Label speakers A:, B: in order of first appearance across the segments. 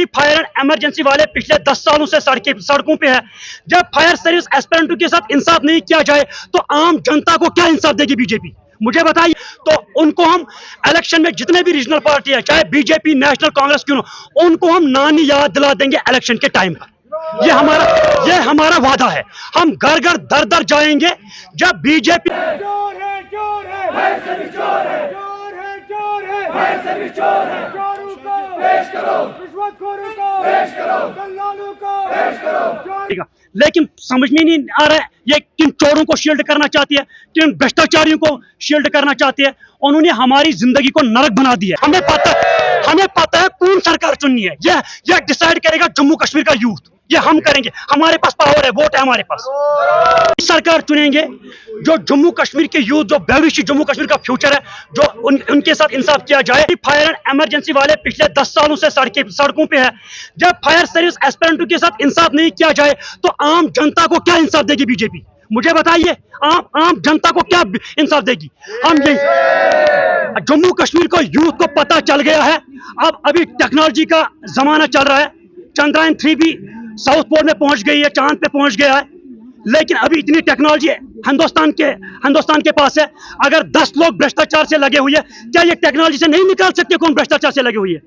A: Fire and emergency वाले पिछले 10 सालों से सड़कों पे है। जब फायर सर्विस एस्पिरेंटों के साथ इंसाफ नहीं किया जाए तो आम जनता को क्या इंसाफ देगी बीजेपी, मुझे बताइए। तो उनको हम इलेक्शन में जितने भी रीजनल पार्टी है, चाहे बीजेपी नेशनल कांग्रेस क्यों हो, उनको हम नानी याद दिला देंगे इलेक्शन के टाइम पर। ये हमारा वादा है। हम घर घर दर दर जाएंगे। जब बीजेपी लेकिन समझ में नहीं आ रहा है ये किन चोरों को शील्ड करना चाहती है, किन भ्रष्टाचारियों को शील्ड करना चाहती है। उन्होंने हमारी जिंदगी को नरक बना दिया। हमें पता है कौन सरकार चुननी है। यह डिसाइड करेगा जम्मू कश्मीर का यूथ। ये हम करेंगे, हमारे पास पावर है, वोट है हमारे पास। सरकार चुनेंगे जो जम्मू कश्मीर के यूथ, जो भविष्य जम्मू कश्मीर का फ्यूचर है, जो उनके साथ इंसाफ किया जाए। फायर एंड इमरजेंसी वाले पिछले 10 सालों से सड़कों पे है। जब फायर सर्विस एस्पिरेंटों के साथ इंसाफ नहीं किया जाए तो आम जनता को क्या इंसाफ देगी बीजेपी, मुझे बताइए। आम जनता को क्या इंसाफ देगी। हम जम्मू कश्मीर को यूथ को पता चल गया है। अब अभी टेक्नोलॉजी का जमाना चल रहा है। चंद्रयान 3 भी साउथ पोल में पहुंच गई है, चांद पे पहुंच गया है। लेकिन अभी इतनी टेक्नोलॉजी हिंदुस्तान के पास है। अगर 10 लोग भ्रष्टाचार से लगे हुए हैं, क्या ये टेक्नोलॉजी से नहीं निकाल सकते कौन भ्रष्टाचार से लगे हुए हैं।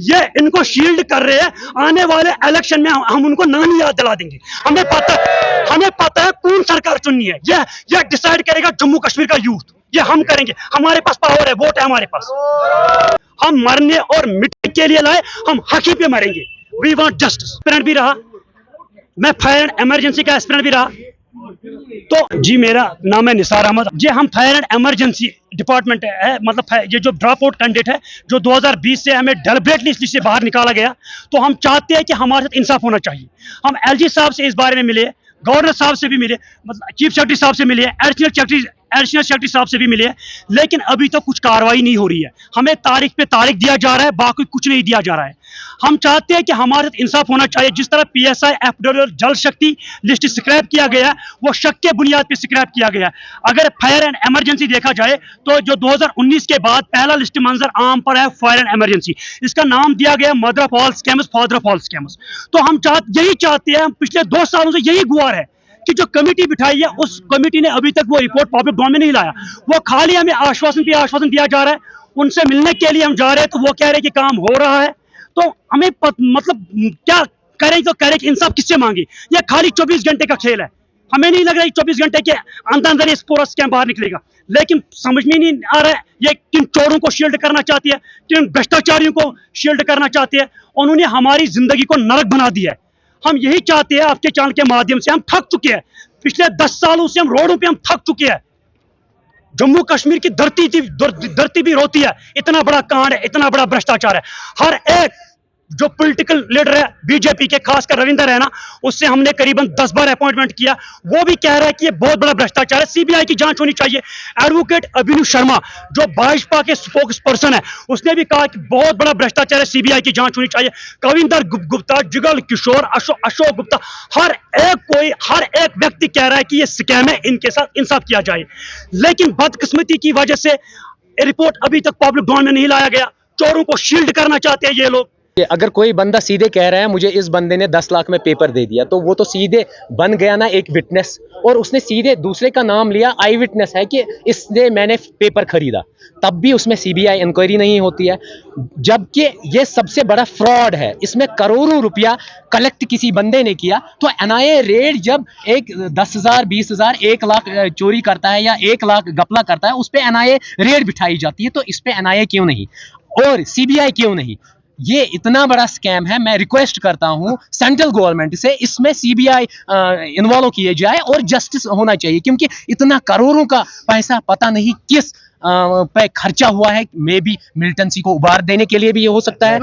A: ये इनको शील्ड कर रहे हैं। आने वाले इलेक्शन में हम उनको नानी याद दिला देंगे। हमें पता है कौन सरकार चुननी है। यह डिसाइड करेगा जम्मू कश्मीर का यूथ। ये हम करेंगे, हमारे पास पावर है, वोट है हमारे पास। हम मरने और मिटने के लिए लाए, हम हक ही पे मरेंगे। We want justice. एस्पिरेंट भी रहा, मैं फायर एंड इमरजेंसी का एस्पिरेंट भी रहा। तो जी मेरा नाम है निसार अहमद। जी हम फायर एंड इमरजेंसी डिपार्टमेंट है, मतलब ये जो ड्रॉप आउट कैंडिडेट है, जो 2020 से हमें डेलिबरेटली इस लिस्ट से बाहर निकाला गया। तो हम चाहते हैं कि हमारे साथ इंसाफ होना चाहिए। हम एलजी साहब से इस बारे में मिले, गवर्नर साहब से भी मिले, मतलब चीफ सेक्रेटरी साहब से मिले, एडिशनल सेक्रेटरी साहब से भी मिले, लेकिन अभी तो कुछ कार्रवाई नहीं हो रही है। हमें तारीख पे तारीख दिया जा रहा है, बाकी कुछ नहीं दिया जा रहा है। हम चाहते हैं कि हमारे साथ इंसाफ होना चाहिए। जिस तरह पीएसआई, एफडब्ल्यू, जल शक्ति लिस्ट स्क्रैप किया गया है, वो शक के बुनियाद पर स्क्रैप किया गया है। अगर फायर एंड इमरजेंसी देखा जाए तो जो 2019 के बाद पहला लिस्ट मंजर आम पर है फायर एंड इमरजेंसी। इसका नाम दिया गया mother of all scams, father of all scams. तो हम यही चाहते हैं, हम पिछले 2 सालों से यही गुहार है कि जो कमेटी बिठाई है, उस कमेटी ने अभी तक वो रिपोर्ट पब्लिक डोमेन में नहीं लाया। वो खाली हमें आश्वासन दिया जा रहा है। उनसे मिलने के लिए हम जा रहे हैं तो वो कह रहे हैं कि काम हो रहा है। तो हमें मतलब क्या करें, तो करें कि इंसाफ किससे मांगे। ये खाली 24 घंटे का खेल है। हमें नहीं लग रहा है 24 घंटे के अंदर इस पूरा स्कैम बाहर निकलेगा। लेकिन समझ में नहीं आ रहा है ये किन चोरों को शील्ड करना चाहती है, किन भ्रष्टाचारियों को शील्ड करना चाहती है। उन्होंने हमारी जिंदगी को नरक बना दिया है। हम यही चाहते हैं आपके चैनल के माध्यम से, हम थक चुके हैं। पिछले 10 सालों से हम रोडों पे हम थक चुके हैं। जम्मू कश्मीर की धरती भी रोती है। इतना बड़ा कांड है, इतना बड़ा भ्रष्टाचार है। हर एक जो पॉलिटिकल लीडर है बीजेपी के, खासकर रविंदर रैना, उससे हमने करीबन 10 बार अपॉइंटमेंट किया। वो भी कह रहा है कि ये बहुत बड़ा भ्रष्टाचार है, सीबीआई की जांच होनी चाहिए। एडवोकेट अभिनव शर्मा जो भाजपा के स्पोक्स पर्सन है, उसने भी कहा कि बहुत बड़ा भ्रष्टाचार है, सीबीआई की जांच होनी चाहिए। कविंदर गुप्ता, जुगल किशोर, अशोक गुप्ता, हर एक व्यक्ति कह रहा है कि ये स्कैम है, इनके साथ इंसाफ किया जाए। लेकिन बदकिस्मती की वजह से रिपोर्ट अभी तक पब्लिक डोमेन में नहीं लाया गया। चोरों को शील्ड करना चाहते हैं ये लोग।
B: अगर कोई बंदा सीधे कह रहा है मुझे इस बंदे ने 10 लाख में पेपर दे दिया, तो वो तो सीधे बन गया ना एक विटनेस, और उसने सीधे दूसरे का नाम लिया, आई विटनेस है कि इसने मैंने पेपर खरीदा। तब भी उसमें सीबीआई इंक्वायरी नहीं होती है, जबकि ये सबसे बड़ा फ्रॉड है। इसमें करोड़ों रुपया कलेक्ट किसी बंदे ने किया। तो एनआईए रेड जब एक 10,000, 20,000, 1 लाख चोरी करता है या 1 लाख घपला करता है, उस पर एनआईए रेड बिठाई जाती है। तो इस पे एनआईए क्यों नहीं और सीबीआई क्यों नहीं? ये इतना बड़ा स्कैम है। मैं रिक्वेस्ट करता हूं सेंट्रल गवर्नमेंट से, इसमें सीबीआई इन्वॉल्व किए जाए और जस्टिस होना चाहिए, क्योंकि इतना करोड़ों का पैसा पता नहीं किस पे खर्चा हुआ है। मे बी मिल्टन सी को उबार देने के लिए भी ये हो सकता है,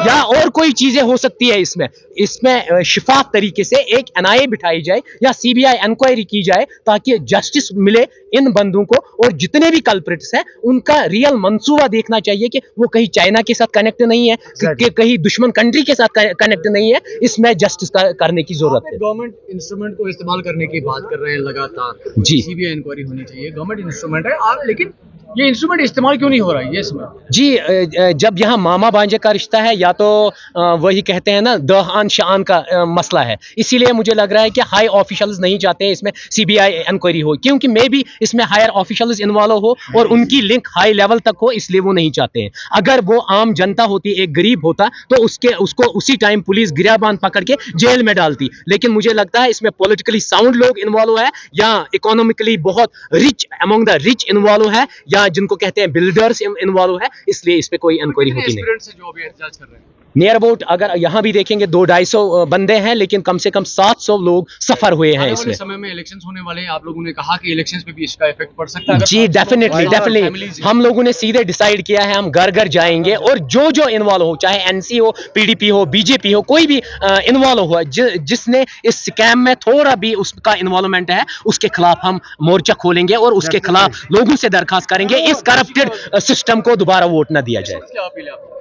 B: या और कोई चीजें हो सकती है। इसमें शिफाफ तरीके से एक एनआईए बिठाई जाए या सीबीआई इंक्वायरी की जाए, ताकि जस्टिस मिले इन बंदों को। और जितने भी कल्प्रिट्स हैं उनका रियल मंसूबा देखना चाहिए कि वो कहीं चाइना के साथ कनेक्ट नहीं है, कि कहीं दुश्मन कंट्री के साथ कनेक्ट नहीं है। इसमें जस्टिस करने की जरूरत है।
C: गवर्नमेंट इंस्ट्रूमेंट को इस्तेमाल करने की बात कर रहे हैं लगातार।
B: जी,
C: सीबीआई इंक्वायरी होनी चाहिए, गवर्नमेंट इंस्ट्रूमेंट है। लेकिन ये इंस्ट्रूमेंट इस्तेमाल क्यों नहीं हो रहा है ये समझ।
B: जी जब यहाँ मामा भांजे का रिश्ता है या तो वही कहते हैं ना दहान शान का मसला है, इसीलिए मुझे लग रहा है कि हाई ऑफिशियल्स नहीं चाहते हैं इसमें सीबीआई इंक्वायरी हो, क्योंकि मे भी इसमें हायर ऑफिशियल्स इन्वॉल्व हो और उनकी लिंक हाई लेवल तक हो, इसलिए वो नहीं चाहते हैं। अगर वो आम जनता होती, एक गरीब होता, तो उसको उसी टाइम पुलिस गिराबान पकड़ के जेल में डालती। लेकिन मुझे लगता है इसमें पॉलिटिकली साउंड लोग इन्वॉल्व है या इकोनॉमिकली बहुत rich among the rich involve है या जिनको कहते हैं बिल्डर्स इन्वॉल्व है, इसलिए इस पे कोई इंक्वायरी होती नहीं।
C: एस्पिरेंट्स जो अभी एहतजाज कर रहे हैं
B: नियर अबाउट अगर यहाँ भी देखेंगे 200-250 बंदे हैं, लेकिन कम से कम 700 लोग सफर हुए हैं
C: आने
B: इसमें।
C: वाले समय में इलेक्शंस होने वाले हैं, आप लोगों ने कहा कि इलेक्शंस पे भी इसका इफेक्ट पड़ सकता है अगर
B: जी डेफिनेटली
C: families
B: डेफिनेटली हम लोगों ने सीधे डिसाइड किया है, हम घर घर जाएंगे और जो इन्वॉल्व हो, चाहे एनसी हो, पीडीपी हो, बीजेपी हो, कोई भी इन्वॉल्व हो जिसने इस स्कैम में थोड़ा भी उसका इन्वॉल्वमेंट है, उसके खिलाफ हम मोर्चा खोलेंगे और उसके खिलाफ लोगों से दरखास्त करेंगे इस करप्टेड सिस्टम को दोबारा वोट न दिया जाए।
C: क्या अपील है आपकी?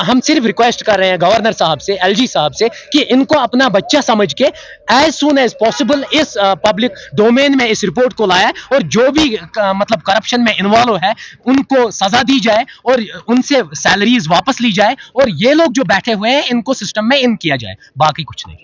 B: हम सिर्फ रिक्वेस्ट कर रहे हैं गवर्नर साहब से, एलजी साहब से, कि इनको अपना बच्चा समझ के एज सुन एज पॉसिबल इस पब्लिक डोमेन में इस रिपोर्ट को लाया और जो भी मतलब करप्शन में इन्वॉल्व है उनको सजा दी जाए और उनसे सैलरीज वापस ली जाए और ये लोग जो बैठे हुए हैं इनको सिस्टम में इन किया जाए, बाकी कुछ नहीं।